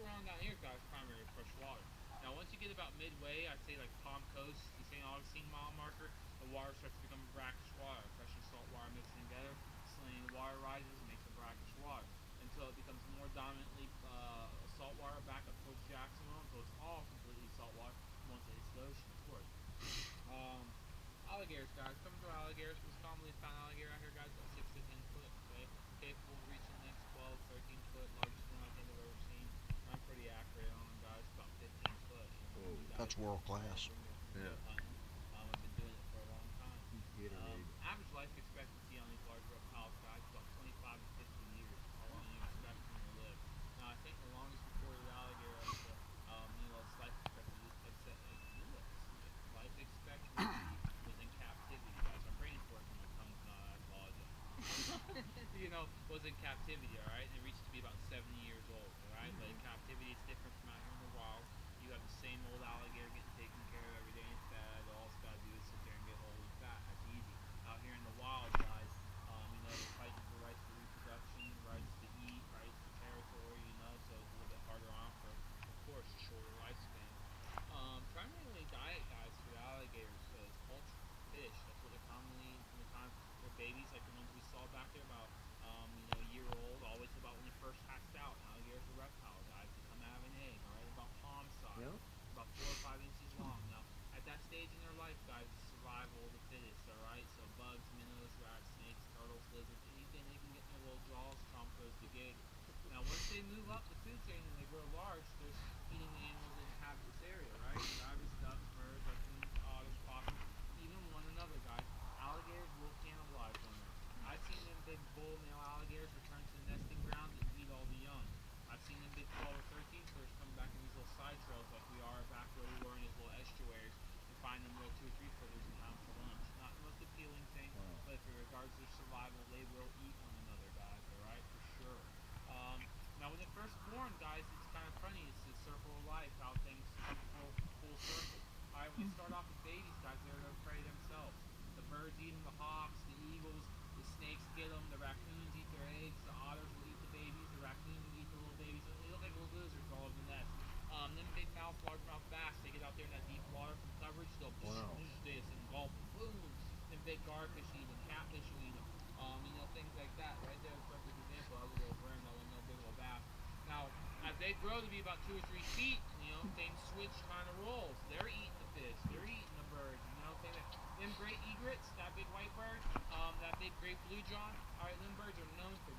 around down here, guys, primarily fresh water. Now, once you get about midway, I'd say like Palm Coast, the St. Augustine mile marker, the water starts to become brackish water. Fresh and salt water mixing together, saline water rises and makes a brackish water until it becomes more dominantly salt water back up towards Jacksonville, until it's all completely salt water once it hits the ocean, of course. Alligators, guys. Coming to alligators. Most commonly found alligator out here, guys, about 6 to 10 foot. Okay, capable of reaching the next 12, 13 foot. Largest one I think I've ever seen. I'm pretty accurate on them, guys. About 15 foot. You know, That's world class. Yeah. I've been doing it for a long time. Average life expectancy on these large reptiles, guys, about 25 to 50 years. How long you expect them to live? Now, I think the longest recorded alligator, its life expectancy was in captivity, guys. My brain's working, my tongue's not. I apologize. Was in captivity, all right, and it reached to be about 70 years old, all right. But in captivity, it's different from out here in the wild. You have the same old alligator getting taken care of every day and fed. All it's got to do is sit there and get old and fat. That's easy. Out here in the wild, guys, they're fighting for rights to reproduction, rights to eat, rights to territory. So it's a little bit harder on for, of course, a shorter lifespan. Primarily diet, guys, for alligators is poultry, fish. That's what they're commonly eating from the time they're babies, like the ones we saw back there, about a year old, always about when they first hatched out. Alligators are reptiles, guys. They come out of an egg, all right, about palm size, about 4 or 5 inches long. Now, at that stage in their life, guys, it's survival of the fittest, all right. So bugs, minnows, rats, snakes, turtles, lizards, anything they can get in their little jaws, trump goes the gig. Now, once they move up the food chain and they grow large, they're eating the animals that inhabit this area, right? Divers, ducks, birds, raccoons, otters, possums, even one another, guys. Alligators will cannibalize one another. I've seen them big bull male alligators return to the nesting grounds and eat all the young. I've seen them big 12 or 13 footers come back in these little side trails like we are back where we were in these little estuaries and find them little 2 or 3 footers and have them for lunch. Not the most appealing thing, but if it regards their survival, they will eat one another, guys, alright, for sure. Now, when they're first born, guys, it's kind of funny. It's the circle of life, how things come full circle. Alright, when they start off as babies, guys, they're their prey themselves. The birds eat them, the hawks, the eagles, the snakes get them, the raccoons eat their eggs, the otters will eat the babies, the raccoons will eat the little babies. They look like little lizards all over the nest. Them big mouth, largemouth bass, they get out there in that deep water from coverage, they'll this and gulp, boom. Them big garfish eat them, catfish will eat them. Things like that. Right there is a perfect example. That was a little worm, that was no big old bass. Now, as they grow to be about 2 or 3 feet, things switch kind of roles. They're eating the fish, they're eating the birds. Them great egrets, that big white bird, that big great blue john. All right, them birds are known for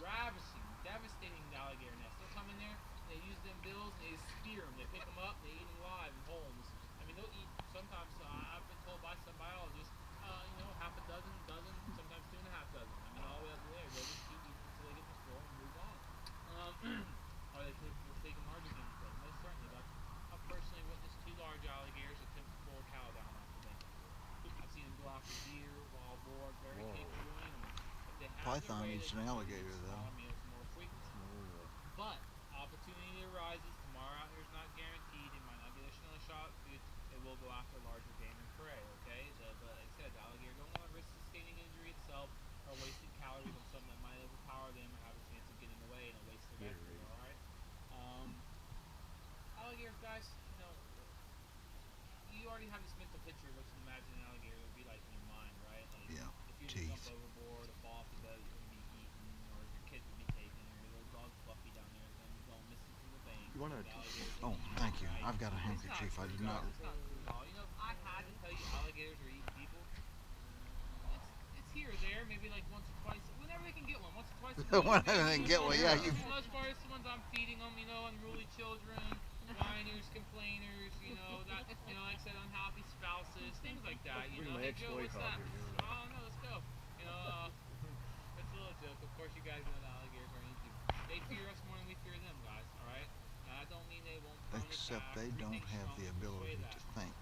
ravishing, devastating the alligator nest. They'll come in there, they use them bills, and they spear them. They pick them up, they eat them live in homes. They'll eat sometimes. I've been told by some biologists, half a dozen, sometimes 2 1/2 dozen. All the way up there, they'll just keep eating until they get to the store and move on. Or they'll take them larger game kills. Most certainly, I've personally witnessed 2 large alligators attempt to pull a cow down off the bank before. I've seen them go after deer, wild boar, very capable animals. If they have Python their way, eats they an can alligator, eat though. smaller meals more frequently. But opportunity arises. Tomorrow out here is not guaranteed. They might not get a shot at food. They will go after larger game and prey. Okay, but like I said, the alligator don't want to risk sustaining injury itself or wasting calories on something that might overpower them or have a chance of getting away and a waste of effort. All right. Alligators, guys. You already have this mental picture of what you imagine an alligator would be like in your mind, right? Like if you were to jump overboard or fall off the boat, you're gonna be eaten, or your kids would be taken, or your little dog Fluffy down there is gonna be going missing from the bank. You want to? Oh, thank you. I've got a handkerchief. I did not. It's not true at all. If I had to tell you alligators are eating people, it's here or there, maybe like once or twice, whenever they can get one, once or twice a week. Whenever they can get one, yeah. For the most part, it's the ones I'm feeding them, unruly children, whiners, complainers, like I said, unhappy spouses, things like that, Hey Joe, what's that? Oh no, let's go. It's a little joke. Of course, you guys know that alligators are eating people. They fear us more than we fear them, guys, alright? Now, that don't mean they won't prone Except attack, they don't everything's have strong the to persuade ability that. to think.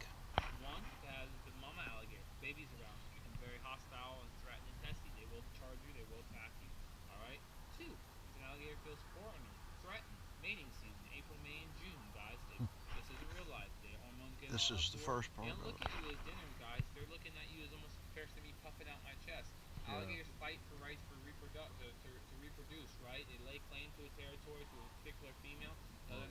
One, that the mama alligator, babies around, and very hostile and threatening and testy. They will charge you, they will attack you. Alright? 2, if an alligator feels threatened, mating season, April, May, and June, guys. This isn't real life. The hormones get This all is the first part They of don't look it. at you as dinner, guys. They're looking at you as almost comparison to me puffing out my chest. Alligators fight for rights to reproduce, right? They lay claim to a territory, to a particular female. The other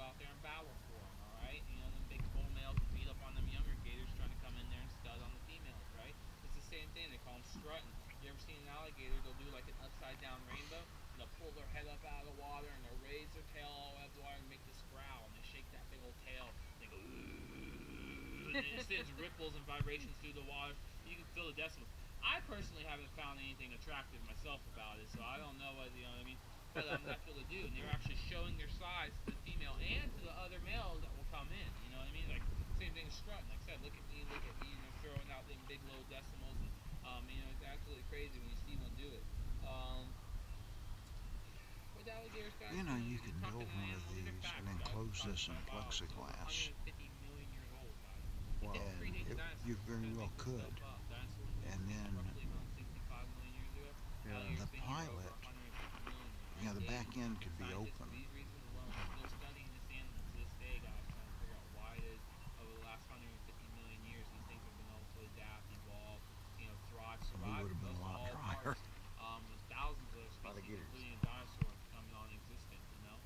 out there and battle for them, all right? You know, them big bull males can beat up on them younger gators trying to come in there and stud on the females, right? It's the same thing. They call them strutting. You ever seen an alligator? They'll do like an upside down rainbow, and they'll pull their head up out of the water, and they'll raise their tail all out of the water and make this growl, and they shake that big old tail. They go, and it sends ripples and vibrations through the water. You can feel the decibels. I personally haven't found anything attractive myself about it, so I don't know what, you know what I mean? But that's what they do, and they're actually showing their size to the female and to the other males that will come in, you know what I mean? Like, same thing as strutting. Like I said, look at me, and they're throwing out them big low decimals, and, you know, it's absolutely crazy when you see one do it. With alligators, guys, You know, you you're could talking build to one of animals, these are these facts, and guys. We're enclose talking this in about biology. So plexiglass. 150 million years old, guys. It Wow. didn't predate the dinosaurs. You very well could. Dinosaurs lived And then roughly 165 million years ago. Yeah. Alligators the been here over pilot, 150 million years. you know, the back end could be Scientists, open. for these reasons alone, are still studying this animal to this day, guys, trying to figure out why it is over the last 150 million years these things have been able to adapt, evolve, you know, thrive, We survive. would have been a lot drier. There's thousands of species, Alligators. including dinosaurs, becoming non-existent, you know.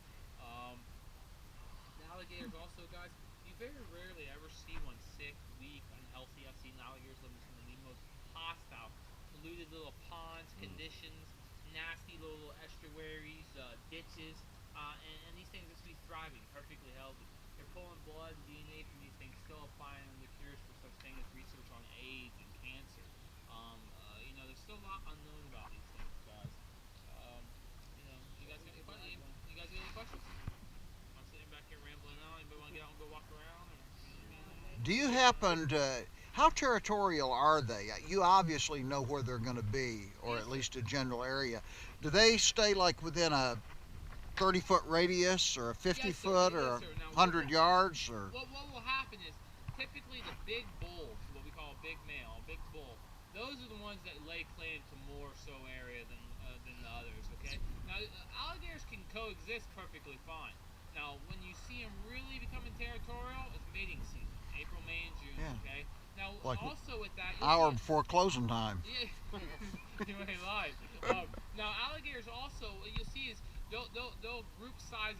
The alligators also, guys, you very rarely ever see one sick, weak, unhealthy. I've seen alligators live in some of the most hostile, polluted little ponds, conditions, nasty little estuaries, ditches, and these things just be thriving, perfectly healthy. They're pulling blood and DNA from these things, still applying them to cures for such things as research on AIDS and cancer. You know, there's still a lot unknown about these things, guys. You know, you guys got any questions? You guys got any questions? I'm sitting back here rambling on. Anybody want to get out and go walk around? Or, you know, Do you happen to, how territorial are they? You obviously know where they're going to be, or at least a general area. Do they stay like within a 30-foot radius, or a 50-foot, or yes, sir. Now, 100 yards, or? What will happen is typically the big bulls, what we call a big male, a big bull, those are the ones that lay claim to more so area than the others. Okay. Now alligators can coexist perfectly fine. Now when you see them really becoming territorial, it's mating season, April, May, and June. Yeah. Okay. Now Like also with that, hour before closing time. Yeah, you ain't lying. Now alligators also, what you'll see is they'll group size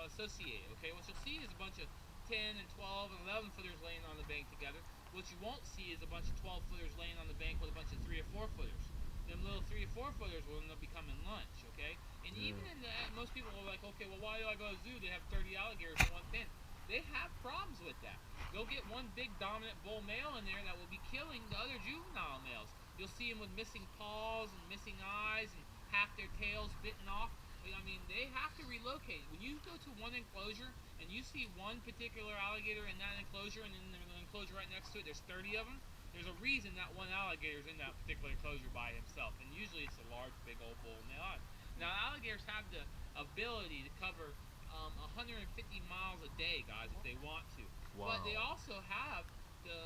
associate. Okay, what you'll see is a bunch of 10 and 12 and 11 footers laying on the bank together. What you won't see is a bunch of 12 footers laying on the bank with a bunch of 3 or 4 footers. Them little 3 or 4 footers will end up becoming lunch. Okay, and even in the, most people are like, okay, well, why do I go to the zoo? They have 30 alligators in one pen. They have problems with that. They'll get one big dominant bull male in there that will be killing the other juvenile males. You'll see them with missing paws and missing eyes and half their tails bitten off. I mean, they have to relocate. When you go to one enclosure and you see one particular alligator in that enclosure and then the enclosure right next to it, there's 30 of them, there's a reason that one alligator is in that particular enclosure by himself. And usually it's a large, big old bull male. Now, alligators have the ability to cover 150 miles a day, guys, if they want to. Wow. But they also have the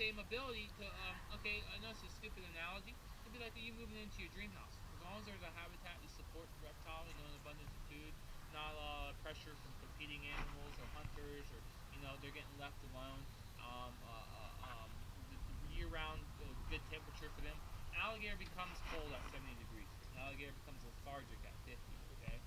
same ability to, okay, I know it's a stupid analogy. It'd be like you moving into your dream house. As long as there's a habitat to support the reptile, you know, an abundance of food, not a lot of pressure from competing animals or hunters, or, you know, they're getting left alone. Year-round good temperature for them. An alligator becomes cold at 70 degrees. An alligator becomes lethargic at 50, okay?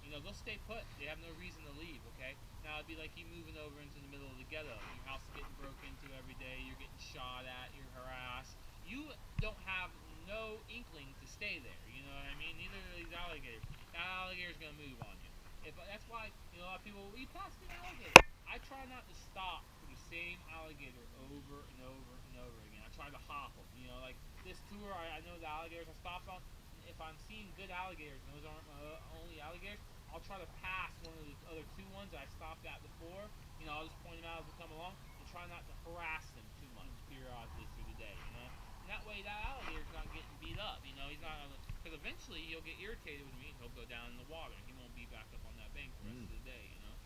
You know, they'll stay put. They have no reason to leave, okay? Now, it'd be like you moving over into the middle of the ghetto. Your house is getting broke into every day. You're getting shot at. You're harassed. You don't have no inkling to stay there. You know what I mean? Neither of these alligators. That alligator's going to move on you. That's why, you know, a lot of people, you pass the alligator. I try not to stop for the same alligator over and over and over again. I try to hop them. You know, like this tour, I know the alligators I stopped on. If I'm seeing good alligators, and those aren't my only alligators, I'll try to pass one of the other 2 ones that I stopped at before. You know, I'll just point them out as we come along and try not to harass them too much periodically through the day, you know. And that way that alligator's not getting beat up, you know. He's not, because eventually he'll get irritated with me and he'll go down in the water and he won't be back up on that bank the rest of the day, you know.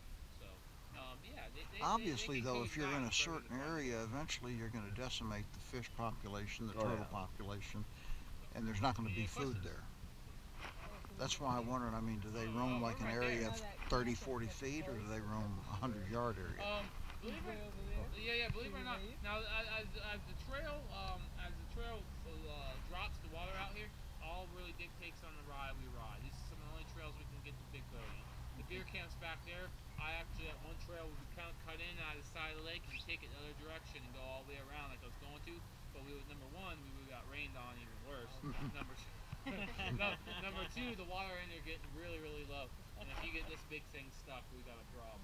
So, yeah. Obviously, they though, if you're in a coexist certain area, eventually you're going to decimate the fish population, the Oh, turtle yeah. population, and there's not going to be food there. That's why I wondered, I mean, do they roam like an area of 30, 40 feet, or do they roam a 100-yard area? Believe it or not. Now, as the trail drops the water out here, all really dictates on the ride we ride. These are some of the only trails we can get the big boat in. the deer camp's back there. I actually, at one trail, we kind of cut in out of the side of the lake, and you take it the other direction and go all the way around like I was going to. But we would, number one, we would got rained on even worse. Number two, number two, the water in there getting really, really low. And if you get this big thing stuck, we got a problem.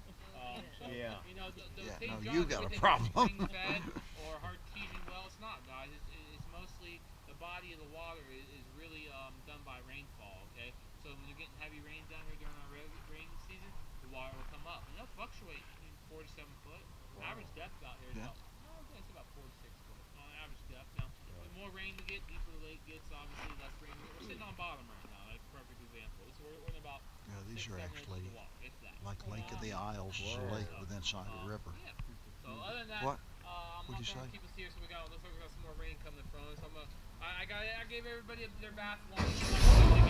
So, Yeah. you know, those Yeah, things no, you got a problem. fed or hard teasing well, it's not, guys. It's mostly the body of the water is really done by rainfall. Okay, so when you're getting heavy rains down here during our rain season, the water will come up, and it'll fluctuate between 4 to 7 foot. Wow. Average depth out here is Yeah. it's about 4 to 6 foot on average depth. Now, the more rain we get, deeper the lake gets. Obviously, less rain. We're sitting on bottom right now. Like a perfect example. We're in about Yeah, these 6, are 7 inches actually of water. It's that. like Lake of the Isles is a lake with inside a river. Yeah. So other than that, What? I'm What'd not you going to say? keep us here. So looks like we got some more rain coming in front of us. I gave everybody their bath once.